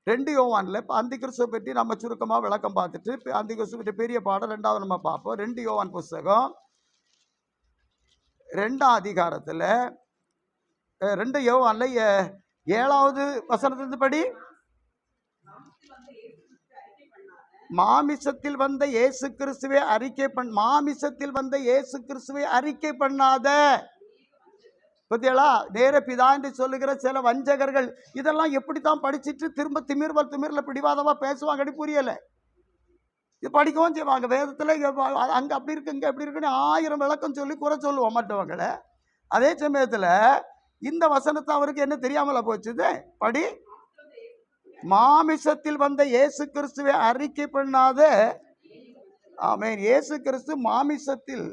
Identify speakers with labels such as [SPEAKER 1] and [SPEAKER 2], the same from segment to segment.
[SPEAKER 1] 2 யோவானில் இப்போ அந்தி கிறிஸ்துவை பற்றி நம்ம சுருக்கமாக விளக்கம் பார்த்துட்டு இப்போ அந்தி கிறிஸ்துவ பற்றி பெரிய பாடம் 2வது நம்ம பார்ப்போம். 2 யோவான் புஸ்தகம் 2ஆம் அதிகாரத்தில் 2 யோவானில் 7வது வசனத்திலிருந்து படி, மாமிசத்தில் வந்த இயேசு கிறிஸ்துவை அறிக்கை பண்ணாத பத்தியலா நேர பிதா என்று சொல்லுகிற சில வஞ்சகர்கள் இதெல்லாம் எப்படித்தான் படிச்சுட்டு திரும்ப திமிர்ல பிடிவாதமா பேசுவாங்க, புரியல. இது படிக்கவும் செய்வாங்க. வேதத்தில் அங்கே அப்படி இருக்கு இங்கே எப்படி இருக்குன்னு 1000 விளக்கம் சொல்லி குறை சொல்லுவோம் மற்றவங்களை. அதே சமயத்தில் இந்த வசனத்தை அவருக்கு என்ன தெரியாமல போச்சுது. படி, மாமிசத்தில் வந்த இயேசு கிறிஸ்துவை அறிக்கை பண்ணாத. ஆமென். இயேசு கிறிஸ்து மாமிசத்தில்,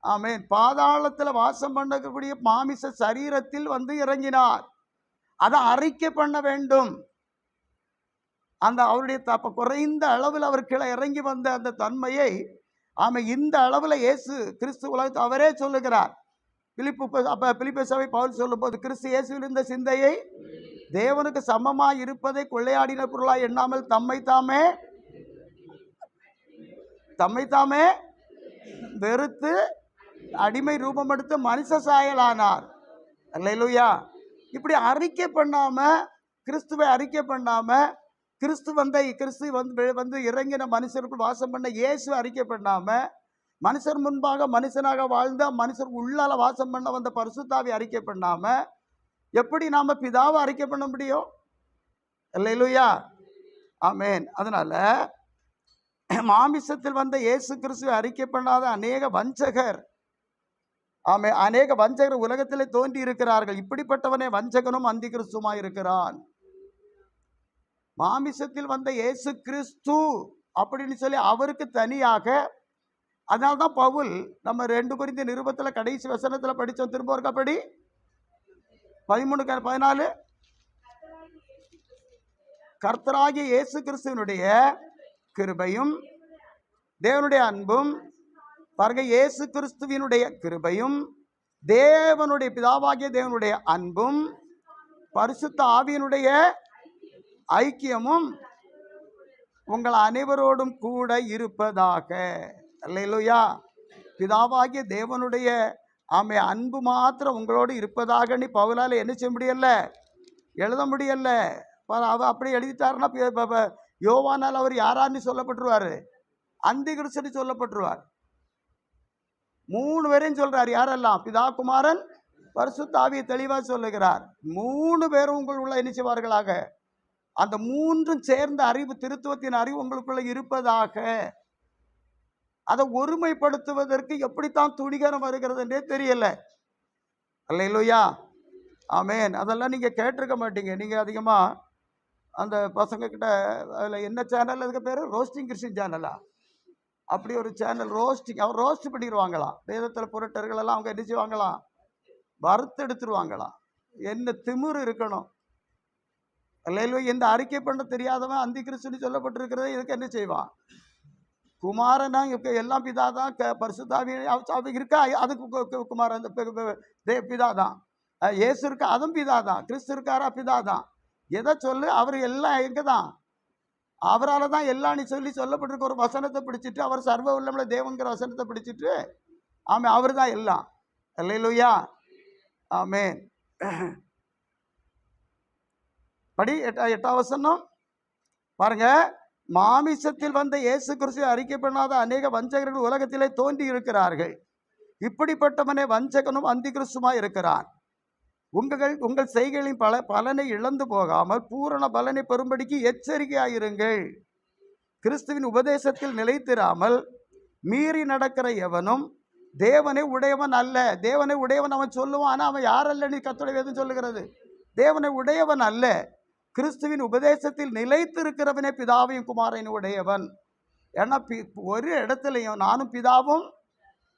[SPEAKER 1] ஆமென், பாதாளத்தில் வாசம் பண்ணக்கூடிய மாமிச சரீரத்தில் வந்து இறங்கினார். அதை அறிக்கை பண்ண வேண்டும். அந்த அவருடைய குறைந்த அளவில் அவர் கீழே இறங்கி வந்த அந்த தன்மையை இந்த அளவில் இயேசு கிறிஸ்து உலகத்தை அவரே சொல்லுகிறார். பிலிப்பு சபை பவுல் சொல்லும்போது, கிறிஸ்து இயேசுவில் இருந்த சிந்தையை தேவனுக்கு சமமாய் இருப்பதை கொள்ளையாடின பொருளாய் எண்ணாமல் தம்மை தாமே வெறுத்து அடிமை ரூபம் எடுத்து மனுஷ சாயலானார். அல்லேலூயா. இப்படி அறிக்கை பண்ணாம, கிறிஸ்துவை அறிக்கை பண்ணாம, கிறிஸ்து வந்து இறங்கின மனுஷருக்குள் வாசம் பண்ண இயேசு அறிக்கை பண்ணாம, மனுஷர் முன்பாக மனுஷனாக வாழ்ந்த மனுஷர் உள்ளால வாசம் பண்ண வந்த பரிசுத்தாவி அறிக்கை பண்ணாம எப்படி நாம பிதாவை அறிக்கை பண்ண முடியும்? அல்லேலூயா. ஆமென். அதனால மாமிசத்தில் வந்த இயேசு கிறிஸ்துவை அறிக்கை பண்ணாத அநேக வஞ்சகர் உலகத்திலே தோன்றி இருக்கிறார்கள். இப்படிப்பட்டவனே வஞ்சகனும் அந்தி கிறிஸ்துமாய் இருக்கிறான். மாமிசத்தில் வந்த இயேசு கிறிஸ்து அப்படின்னு சொல்லி அவருக்கு தனியாக, அதனால்தான் பவுல் நம்ம 2 கொரிந்தியர் நிருபத்தில் கடைசி வசனத்தில் படித்தோம். திரும்ப ஒருக்கா படி, 13-14. கர்த்தராகிய இயேசு கிறிஸ்துவினுடைய கிருபையும் தேவனுடைய அன்பும், பாருங்க, இயேசு கிறிஸ்துவினுடைய கிருபையும் தேவனுடைய பிதாவாகிய தேவனுடைய அன்பும் பரிசுத்த ஆவியினுடைய ஐக்கியமும் உங்கள் அனைவரோடும் கூட இருப்பதாக. அல்லேலூயா. பிதாவாகிய தேவனுடைய அன்பு மாத்திரம் உங்களோடு இருப்பதாக நீ பவுலால் என்ன செய்ய முடியல, எழுத முடியல. அப்படி எழுதிட்டாருன்னா யோவானால் அவர் யாரான்னு சொல்லப்பட்டுருவாரு? அந்தி கிறிஸ்து சொல்லப்பட்டுருவார். 3 பேரையும் சொல்றார். யாரெல்லாம்? பிதா, குமாரன், பரிசுத்த ஆவியை தெளிவாக சொல்லுகிறார். 3 பேரும் உங்களுக்குள்ள என்ன செய்வார்களாக? அந்த 3ம் சேர்ந்த அறிவு, திருத்துவத்தின் அறிவு உங்களுக்குள்ள இருப்பதாக. அதை ஒருமைப்படுத்துவதற்கு எப்படித்தான் துணிகரம் வருகிறது என்றே தெரியல. அல்லேலூயா. ஆமென். அதெல்லாம் நீங்கள் கேட்டிருக்க மாட்டீங்க. நீங்கள் அதிகமாக அந்த பசங்க கிட்ட அதில் என்ன சேனல், அதுக்கு பேர் ரோஸ்டிங் கிறிஸ்டின் சேனலா? அப்படி ஒரு சேனல் ரோஸ்டிங், அவர் ரோஸ்ட் பண்ணிடுவாங்களாம். வேதத்தில் புரட்டர்களெல்லாம் அவங்க என்ன செய்வாங்களாம்? வறுத்தெடுத்துருவாங்களாம். என்ன திமிரு இருக்கணும்? அல்லேலூயா. இந்த அறிக்கை பண்ண தெரியாதவன் அந்தி கிறிஸ்துன்னு சொல்லப்பட்டிருக்கிறத இதுக்கு என்ன செய்வான்? குமாரனா எல்லாம் பிதா தான், பரிசுத்தாவி இருக்கா, அதுக்கு குமாரன் பிதா தான். இயேசு இருக்கா, அதுவும் பிதா தான். கிறிஸ்து இருக்காரா, பிதா தான். எதை சொல்லு, அவர் எல்லாம் எங்கே தான்? அவரால் தான் எல்லாம் நீ சொல்லி சொல்லப்பட்டிருக்க ஒரு வசனத்தை பிடிச்சிட்டு, அவர் சர்வ உள்ளமுள்ள தேவங்கிற வசனத்தை பிடிச்சிட்டு, அவர் தான் எல்லாம். அல்லேலூயா. ஆமென். படி, 8ஆம் வசனம் பாருங்க. மாமிசத்தில் வந்த இயேசு கிறிஸ்துவை அறிக்கை பண்ணாத அநேக வஞ்சகர்கள் உலகத்திலே தோன்றி இருக்கிறார்கள். இப்படிப்பட்டவனே வஞ்சகனும் அந்தி கிறிஸ்துமாய் இருக்கிறான். உங்கள் செய்கைகளின் பலனை இழந்து போகாமல் பூரண பலனை பெறும்படிக்கு எச்சரிக்கையாயிருங்கள். கிறிஸ்துவின் உபதேசத்தில் நிலைத்திராமல் மீறி நடக்கிற எவனும் தேவனை உடையவன் அல்ல. தேவனை உடையவன் அவன் சொல்லுவான், ஆனால் அவன் யாரல்லன்னு கர்த்தருடைய வேதம் சொல்லுகிறது. தேவனை உடையவன் அல்ல. கிறிஸ்துவின் உபதேசத்தில் நிலைத்திருக்கிறவனே பிதாவையும் குமாரனையும் உடையவன். ஏன்னா ஒரு இடத்துலையும் நானும் பிதாவும்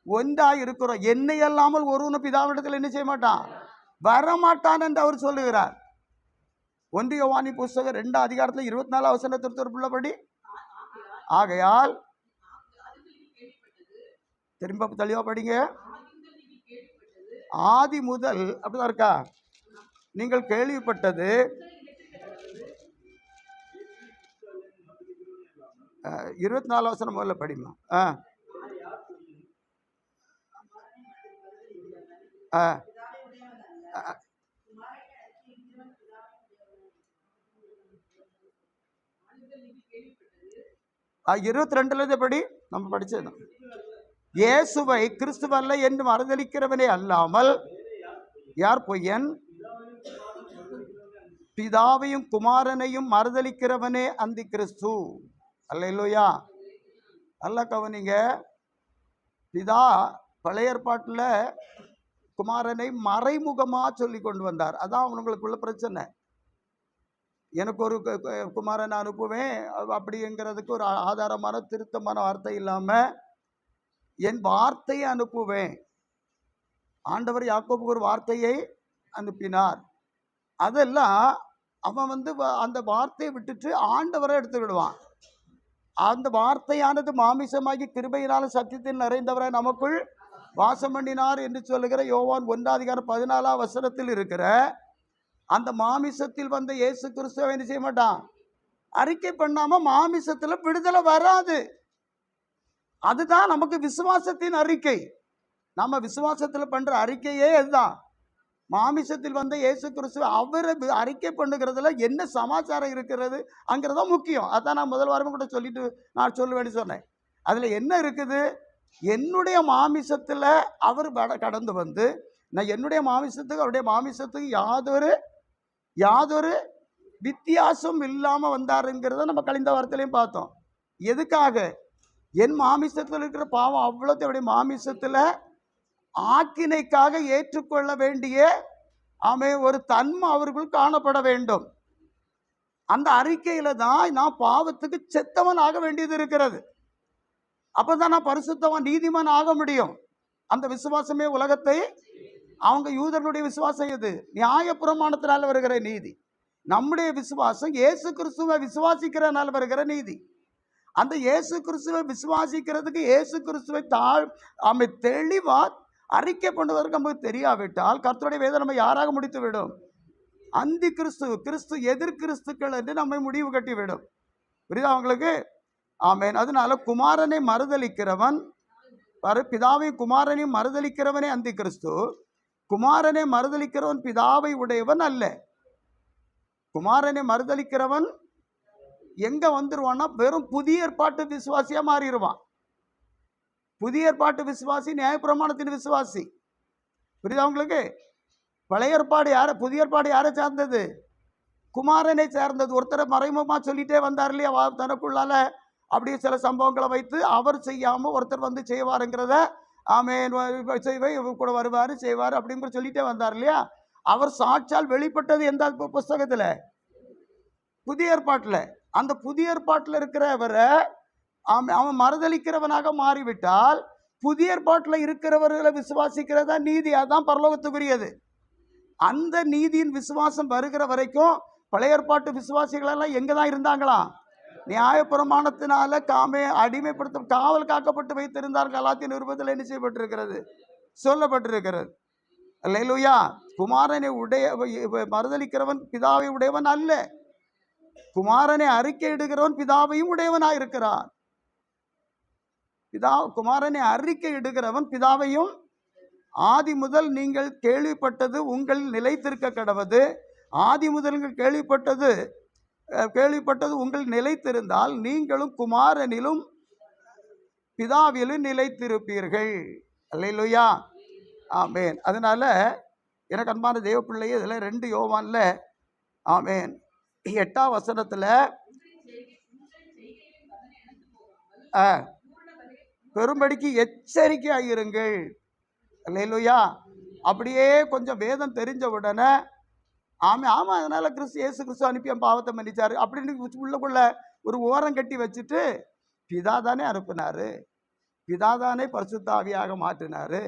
[SPEAKER 1] ஒன்றாக இருக்கிறோம். என்னை அல்லாமல் ஒருவனும் பிதாவிடத்தில் என்ன செய்ய மாட்டான், வரமாட்டான் என்று அவர் சொல்லுகிறார். 1 யோவானின் புஸ்தகம் 2ஆம் அதிகாரத்தில் 24ஆம் வசனத்திற்குள்ளபடி, ஆகையால் திரும்ப தெளிவா படிங்க. ஆதி முதல் அப்படிதான் இருக்கா? நீங்கள் கேள்விப்பட்டது 24 வசனம் முதல்ல படிமா. ஆ ஆ 22 படி நம்ம படிச்சது. இயேசுவை கிறிஸ்துவல்ல என்று மறுதலிக்கிறவனே அல்லாமல் யார் பொய்யன்? பிதாவையும் குமாரனையும் மறுதலிக்கிறவனே அந்தி கிறிஸ்து. அல்லேலூயா. நல்லா கவனிங்க. பிதா பழைய ஏற்பாட்டில் குமாரனை மறைமுகமா சொல்லி கொண்டு வந்தார். அதான் அவங்களுக்குள்ள பிரச்சனை. எனக்கு ஒரு குமாரனை அனுப்புவேன் அப்படிங்கிறதுக்கு ஒரு ஆதாரமான திருத்தமான வார்த்தை இல்லாம என் வார்த்தையை அனுப்புவேன். ஆண்டவர் யாக்கோபுக்கு ஒரு வார்த்தையை அனுப்பினார். அதெல்லாம் அவன் அந்த வார்த்தையை விட்டுட்டு ஆண்டவரை எடுத்துக்கிடுவான். அந்த வார்த்தையானது மாமிசமாகி கிருபையினாலும் சத்தியத்தில் நிறைந்தவரை நமக்குள் வாசம் பண்ணினார் என்று சொல்லுகிற யோவான் 1:14 வசனத்தில் இருக்கிற அந்த மாமிசத்தில் வந்த இயேசு கிறிஸ்துவை என்ன செய்ய மாட்டான்? அறிக்கை பண்ணாம மாமிசத்துல விடுதலை வராது. அதுதான் நமக்கு விசுவாசத்தின் அறிக்கை. நம்ம விசுவாசத்துல பண்ற அறிக்கையே அதுதான். மாமிசத்தில் வந்த இயேசு கிறிஸ்துவை அவரை அறிக்கை பண்ணுகிறதுல என்ன சமாச்சாரம் இருக்கிறது அங்கிறதா முக்கியம். அதான் நான் முதல் வாரமும் கூட சொல்லிட்டு நான் சொல்லுவேன்னு சொன்னேன். அதுல என்ன இருக்குது? என்னுடைய மாமிசத்துல அவர் கடந்து வந்து நான் என்னுடைய மாமிசத்துக்கு அவருடைய மாமிசத்துக்கு யாதொரு வித்தியாசம் இல்லாம வந்தாருங்கிறத நம்ம கழிந்த வாரத்திலையும் பார்த்தோம். எதுக்காக? என் மாமிசத்தில் இருக்கிற பாவம் அவ்வளோத்தையும் அவருடைய மாமிசத்துல ஆக்கினைக்காக ஏற்றுக்கொள்ள வேண்டிய ஒரு தன்மை அவர்கள் காணப்பட வேண்டும். அந்த அறிக்கையில தான் நான் பாவத்துக்கு செத்தவன் ஆக வேண்டியது இருக்கிறது. அப்பதான் நான் பரிசுத்தவன் நீதிமான் ஆக முடியும். அந்த விசுவாசமே உலகத்தை அவங்க யூதர்களுடைய விசுவாசம் எது? நியாய பிரமாணத்தினால வருகிற நீதி. நம்முடைய விசுவாசம் இயேசு கிறிஸ்துவை விசுவாசிக்கிறதுனால வருகிற நீதி. அந்த இயேசு கிறிஸ்துவை விசுவாசிக்கிறதுக்கு இயேசு கிறிஸ்துவை தெளிவா அறிக்கை பண்ணுவதற்கு நமக்கு தெரியாவிட்டால் கர்த்தருடைய வேதம் நம்ம யாராக முடித்து விடும்? அந்தி கிறிஸ்து எதிர் கிறிஸ்துக்கள் என்று நம்மை முடிவு கட்டி விடும். புரியுதா உங்களுக்கு? ஆமேன். அதனால குமாரனை மறுதலிக்கிறவன் பிதாவையும் குமாரனையும் மறுதலிக்கிறவனே அந்தி கிறிஸ்து. குமாரனை மறுதலிக்கிறவன் பிதாவை உடையவன் அல்ல. குமாரனை மறுதலிக்கிறவன் எங்க வந்துருவான்னா வெறும் புதிய ஏற்பாட்டு விசுவாசியா மாறிடுவான். புதிய ஏற்பாட்டு விசுவாசி நியாயப்பிரமாணத்தின் விசுவாசி. புரியுதா உங்களுக்கு? பழைய ஏற்பாடு புதிய ஏற்பாடு யாரை சார்ந்தது? குமாரனை சேர்ந்தது. ஒருத்தரை மறைமுகமா சொல்லிட்டே வந்தார் இல்லையா? தனக்குள்ளால அப்படியே சில சம்பவங்களை வைத்து அவர் செய்யாம ஒருத்தர் செய்வாருங்கிறத கூட வருவாரு செய்வார் அப்படிங்கிற சொல்லிட்டே வந்தார் இல்லையா? அவர் சாட்சால் வெளிப்பட்டது எந்த புஸ்தகத்துல? புதிய ஏற்பாட்டுல. அந்த புதிய ஏற்பாட்டுல இருக்கிறவரை அவன் மறுதலிக்கிறவனாக மாறிவிட்டால் புதிய ஏற்பாட்டுல இருக்கிறவர்களை விசுவாசிக்கிறதா நீதி. அதான் பரலோகத்துக்குரியது. அந்த நீதியின் விசுவாசம் வருகிற வரைக்கும் பழைய ஏற்பாட்டு விசுவாசிகள் எல்லாம் எங்கதான் இருந்தாங்களாம்? நியாயப்பிரமாணத்தினால அடிமைப்படுத்த காவல் காக்கப்பட்டு வைத்திருந்தார்கள். கலாத்தியர் நிருபத்தில் என்ன செய்யப்பட்டிருக்கிறது? சொல்லப்பட்டிருக்கிறது. அல்லேலூயா. குமாரனை மறுதலிக்கிறவன் பிதாவை உடையவன் அல்ல. குமாரனை அறிக்கை இடுகிறவன் பிதாவையும் உடையவனாக இருக்கிறான். குமாரனை அறிக்கை இடுகிறவன் பிதாவையும் ஆதி முதல் நீங்கள் கேள்விப்பட்டது உங்கள் நிலைத்திருக்க கடவது. ஆதி முதல் கேள்விப்பட்டது உங்கள் நிலைத்திருந்தால் நீங்களும் குமாரனிலும் பிதாவிலும் நிலைத்திருப்பீர்கள். அல்லேலூயா. ஆமேன். அதனால எனக்கு அன்பான தேவ பிள்ளையே, இதில் 2 யோவான்ல ஆமேன் 8ஆம் வசனத்துல பெரும்படிக்கு எச்சரிக்கையாயிருங்கள். அல்லேலூயா. அப்படியே கொஞ்சம் வேதம் தெரிஞ்ச உடனே ஆமா அதனால இயேசு கிறிஸ்து அனுப்பி என் பாவத்தை மன்னிச்சாரு அப்படின்னு உள்ளுக்குள்ள ஒரு ஓரம் கட்டி வச்சுட்டு பிதா தானே அனுப்பினாரு, பிதா தானே பரிசுத்த ஆவியாக மாற்றினாரு,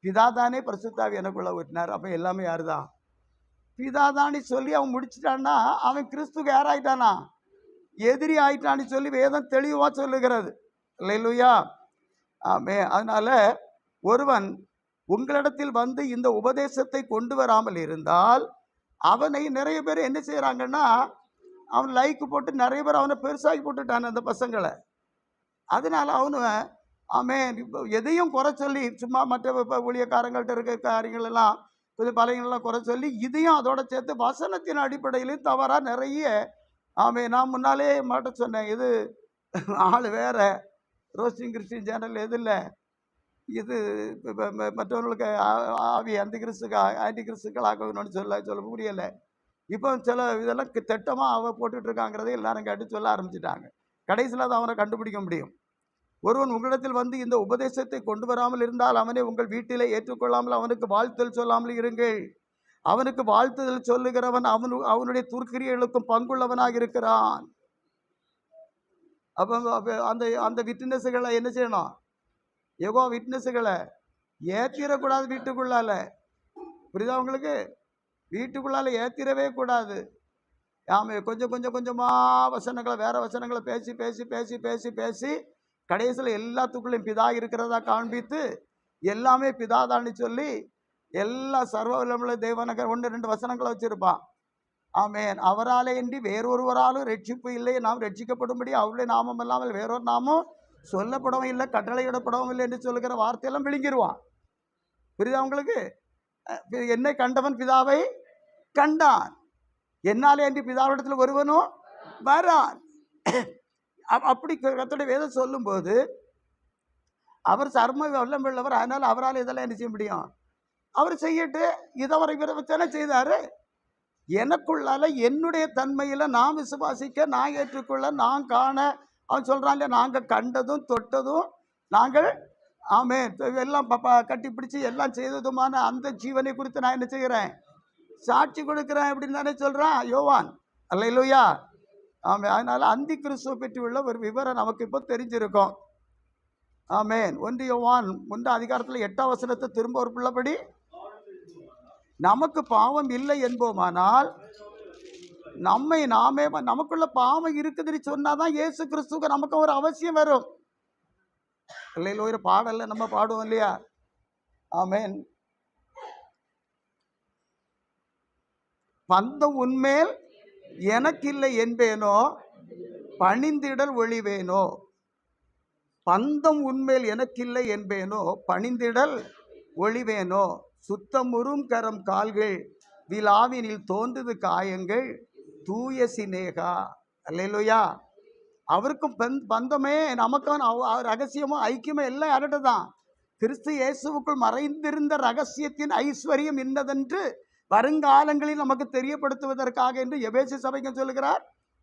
[SPEAKER 1] பிதா தானே பரிசுத்த ஆவி எனக்குள்ள ஊற்றினாரு. அப்ப எல்லாமே யாருதான்? பிதா தானே சொல்லி அவன் முடிச்சிட்டான்னா அவன் கிறிஸ்துக்கு யாராயிட்டானா? எதிரி ஆயிட்டான்னு சொல்லி வேதம் தெளிவா சொல்லுகிறது. அல்லேலூயா. ஆமே. அதனால ஒருவன் உங்களிடத்தில் வந்து இந்த உபதேசத்தை கொண்டு வராமல் இருந்தால் அவனை நிறைய பேர் என்ன செய்யறாங்கன்னா அவன் லைக் போட்டு நிறைய பேர் அவனை பெருசாகி போட்டுட்டான் அந்த பசங்களை. அதனால அவனு ஆமென் இப்போ எதையும் குறை சொல்லி சும்மா மற்ற ஊழியக்காரங்கள்ட்ட இருக்க காரியங்கள் எல்லாம் கொஞ்சம் பழையங்களெல்லாம் குறை சொல்லி இதையும் அதோட சேர்த்து வசனத்தின் அடிப்படையிலையும் தவறாக நிறைய நான் முன்னாலே மாட்ட சொன்னேன். இது ஆள் வேற ரோஸ்டிங் கிறிஸ்டின் சேனல் எது இல்லை, இது மற்றவர்களுக்கு ஆவி அந்த கிறிஸ்துக்கு ஆன்டி கிறிஸ்துக்கள் ஆகணும்னு சொல்ல முடியலை. இப்போ சில இதெல்லாம் திட்டமாக போட்டுட்டு இருக்காங்கிறதை எல்லாரும் கேட்டு சொல்ல ஆரம்பிச்சிட்டாங்க. கடைசியில் அதை அவனை கண்டுபிடிக்க முடியும். ஒருவன் உங்களிடத்தில் வந்து இந்த உபதேசத்தை கொண்டு வராமல் இருந்தால் அவனை உங்கள் வீட்டிலே ஏற்றுக்கொள்ளாமல் அவனுக்கு வாழ்த்தல் சொல்லாமல் இருங்கள். அவனுக்கு வாழ்த்துதல் சொல்லுகிறவன் அவனுடைய துர்க்கிரியர்களுக்கும் பங்குள்ளவனாக இருக்கிறான். அப்போ அந்த அந்த விட்னஸுகளை என்ன செய்யணும்? யெகோவா விட்னஸுகளை ஏற்றிடக்கூடாது வீட்டுக்குள்ளால. புரியுதா உங்களுக்கு? வீட்டுக்குள்ளால ஏற்றிடவே கூடாது. கொஞ்சம் கொஞ்சமாக வசனங்களை வேற வசனங்களை பேசி பேசி பேசி பேசி பேசி கடைசியில் எல்லாத்துக்குள்ளேயும் பிதா இருக்கிறதா காண்பித்து எல்லாமே பிதாதான்னு சொல்லி எல்லா சர்வ வல்லமையுள்ள தேவனுக்கு 1-2 வசனங்களை வச்சிருப்பான். ஆமென். அவராலே இன்றி வேறொருவராலும் ரட்சிப்பு இல்லை, நாம் ரட்சிக்கப்படும்படி அவருடைய நாமம் இல்லாமல் வேறொரு நாமும் சொல்லப்படவும் இல்லை, கட்டளையிடப்படவும் இல்லை என்று சொல்லுகிற வார்த்தையெல்லாம் விழுங்கிடுவான். புரியுதா உங்களுக்கு? என்னை கண்டவன் பிதாவை கண்டான், என்னாலே அன்றி பிதாவிடத்தில் ஒருவனும் வரான். அப்படி கர்த்தருடைய வேதம் சொல்லும்போது அவர் சர்ம வல்லம் உள்ளவர், அதனால் அவரால் இதெல்லாம் என்ன செய்ய முடியும்? அவர் செய்யட்டு. இதை அவரை விரைவத்தானே செய்தாரு. எனக்குள்ளால என்னுடைய தன்மையில் நான் விசுவாசிக்க, நான் ஏற்றுக்கொள்ள, நான் காண, அவன் சொல்கிறான் நாங்கள் கண்டதும் தொட்டதும் நாங்கள் எல்லாம் கட்டி பிடிச்சி எல்லாம் செய்ததுமான அந்த ஜீவனை குறித்து நான் என்ன செய்கிறேன்? சாட்சி கொடுக்குறேன் அப்படின்னு தானே சொல்கிறான் யோவான். அல்லேலூயா. அதனால் அந்தி கிறிஸ்துவை பற்றி உள்ள ஒரு விவரம் நமக்கு இப்போ தெரிஞ்சிருக்கும். ஆமென். 1 யோவான் 1 அதிகாரத்தில் 8ஆம் வசனத்தை திரும்ப ஒரு பிள்ளைப்படி, நமக்கு பாவம் இல்லை என்போமானால் நம்மை நாமே நமக்குள்ள பாவம் இருக்குதுன்னு சொன்னாதான் இயேசு கிறிஸ்துக்கு நமக்கு ஒரு அவசியம் வரும். இல்லையில ஒரு பாடல்ல நம்ம பாடுவோம் இல்லையா? ஆமென். பந்தம் உன்மேல் எனக்கில்லை என்பேனோ, பணிந்திடல் ஒழிவேனோ. பந்தம் உன்மேல் எனக்கில்லை என்பேனோ, பணிந்திடல் ஒழிவேனோ. சுத்தமுறும் கரம் கால்கள் விழாவினில் தோன்றுது காயங்கள் தூய சினேகா. அல்லேலூயா. அவருக்கும் பந்தமே நமக்கும் ரகசியமும் ஐக்கியமும் எல்லாம் யார்கிட்ட தான்? கிறிஸ்து இயேசுவுக்குள் மறைந்திருந்த ரகசியத்தின் ஐஸ்வர்யம் இன்னதென்று வருங்காலங்களில் நமக்கு தெரியப்படுத்துவதற்காக என்று எபேசு சபைக்கும் சொல்லுகிறார்,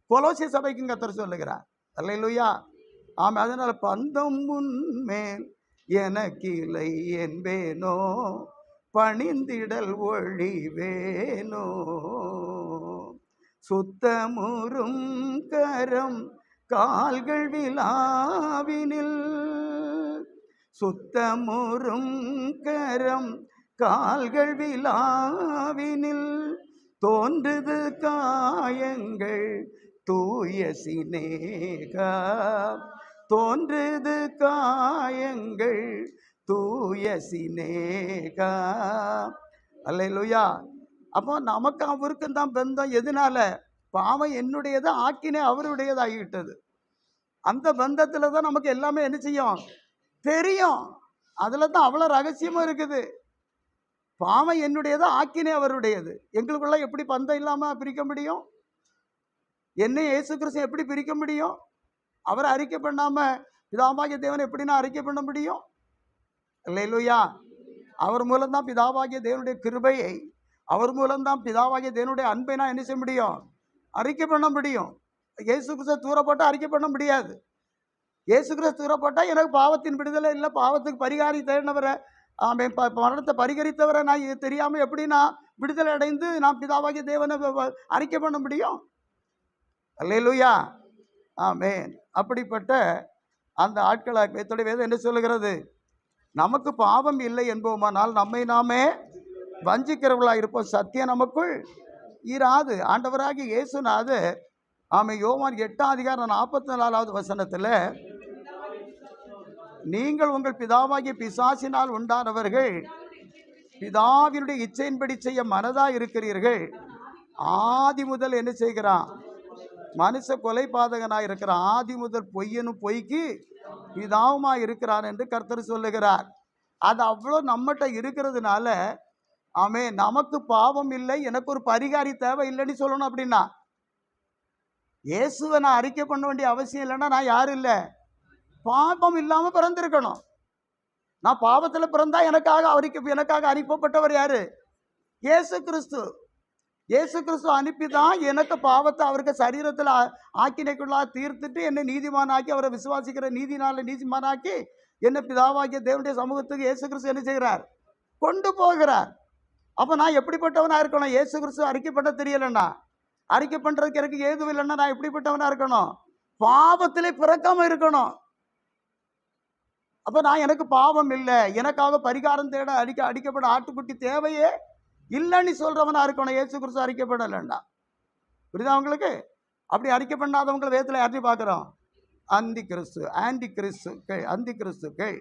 [SPEAKER 1] கொலோசிய சபைக்கும் கர்த்தர் சொல்லுகிறார். அல்லேலூயா. அதனால் பந்தம் உன்மேல் எனக்கில்லை என்பேனோ, பணிந்திடல் ஒழிவேனோ. சுத்தமுறும் கரம் கால்கள் விழாவினில், சுத்தமுறும் கரம் கால்கள் விழாவினில் தோன்றுது காயங்கள் தூய சினேகா. தோன்றுது காயங்கள் தூய சினேகா. அல்லேலூயா. அப்போ நமக்கு அவருக்கும் தான் பந்தம். எதனால? பாவம் என்னுடையது, ஆக்கினே அவருடையதாகிவிட்டது. அந்த பந்தத்தில் தான் நமக்கு எல்லாமே என்ன செய்யும்? தெரியும். அதில் தான் அவ்வளோ ரகசியமும் இருக்குது. பாவம் என்னுடையது, ஆக்கினே அவருடையது. எங்களுக்குள்ள எப்படி பந்தம் இல்லாமல் பிரிக்க முடியும்? என்னை இயேசு கிறிஸ்து எப்படி பிரிக்க முடியும்? அவரை அறிக்கை பண்ணாமல் பிதாவாகிய தேவனை எப்படி நான் அறிக்கை பண்ண முடியும்? அல்லேலூயா. அவர் மூலம்தான் பிதாவாகிய தேவனுடைய கிருபையை, அவர் மூலம்தான் பிதாவாகிய தேவனுடைய அன்பை நான் என்ன செய்ய முடியும்? அறிக்கை பண்ண முடியும். இயேசு கிறிஸ்து தூரப்பட்டால் அறிக்கை பண்ண முடியாது. இயேசு கிறிஸ்து தூரப்பட்டால் எனக்கு பாவத்தின் விடுதலை இல்லை, பாவத்துக்கு பரிகாரி தேடினவரை, மரணத்தை பரிகரித்தவரை நான் இது தெரியாமல் எப்படி நான் விடுதலை அடைந்து நான் பிதாவாகிய தேவனை அறிக்கை பண்ண முடியும்? அல்லேலூயா. ஆமென். அப்படிப்பட்ட அந்த ஆட்களை வேதத்துடைய வேதம் என்ன சொல்லுகிறது? நமக்கு பாவம் இல்லை என்போமானால் நம்மை நாமே வஞ்சிக்கிறவர்களாக இருப்போம், சத்தியம் நமக்குள் இராது. ஆண்டவராகிய இயேசுநாதர் யோவான் 8ஆம் அதிகாரம் 44வது வசனத்தில், நீங்கள் உங்கள் பிதாவாகிய பிசாசினால் உண்டானவர்கள், பிதாவினுடைய இச்சையின்படி செய்ய மனதாக இருக்கிறீர்கள். ஆதி முதல் என்ன செய்கிறான்? மனுஷ கொலைபாதகனாய் இருக்கிற ஆதி முதல் பொய்யனும் பொய்க்கு பிதாவுமா இருக்கிறான் என்று கர்த்தர் சொல்லுகிறார். அது அவ்வளோ நம்மகிட்ட இருக்கிறதுனால ஆமே நமக்கு பாவம் இல்லை, எனக்கு ஒரு பரிகாரி தேவை இல்லைன்னு சொல்லணும். அப்படின்னா இயேசுவை நான் அறிக்கை பண்ண வேண்டிய அவசியம் இல்லைன்னா நான் யாரும் இல்லை, பாவம் இல்லாமல் பிறந்திருக்கணும். நான் பாவத்தில் பிறந்தா எனக்காக அனுப்பப்பட்டவர் யாரு? இயேசு கிறிஸ்து. இயேசு கிறிஸ்து அனுப்பி தான் எனக்கு பாவத்தை அவருக்கு சரீரத்தில் ஆக்கினைக்குள்ளாக தீர்த்துட்டு என்னை நீதிமானாக்கி, அவரை விசுவாசிக்கிற நீதினால நீதிமானாக்கி என்னை பிதாவாகிய தேவனுடைய சமூகத்துக்கு இயேசு கிறிஸ்து என்ன செய்கிறார்? கொண்டு போகிறார். அப்போ நான் எப்படிப்பட்டவனாக இருக்கணும்? இயேசு கிறிஸ்து அறிக்கை பண்ண தெரியலைன்னா, அறிக்கை பண்ணுறதுக்கு எனக்கு ஏதும் இல்லைன்னா நான் எப்படிப்பட்டவனாக இருக்கணும்? பாவத்திலே பிறக்காமல் இருக்கணும். அப்போ நான் எனக்கு பாவம் இல்லை, எனக்காக பரிகாரம் தேட அடிக்கப்பட ஆட்டுக்குட்டி தேவையே இல்லைன்னு சொல்கிறவனாக இருக்கணும். இயேசு கிறிஸ்து அறிக்கப்படலைண்டா. புரியுதா உங்களுக்கு? அப்படி அறிக்கை பண்ணாதவங்களை வேதத்தில் யார்ட்டையும் பார்க்குறோம்? அந்தி கிறிஸ்து, ஆன்டி கிறிஸ்து, அந்தி கிறிஸ்துக்கள்.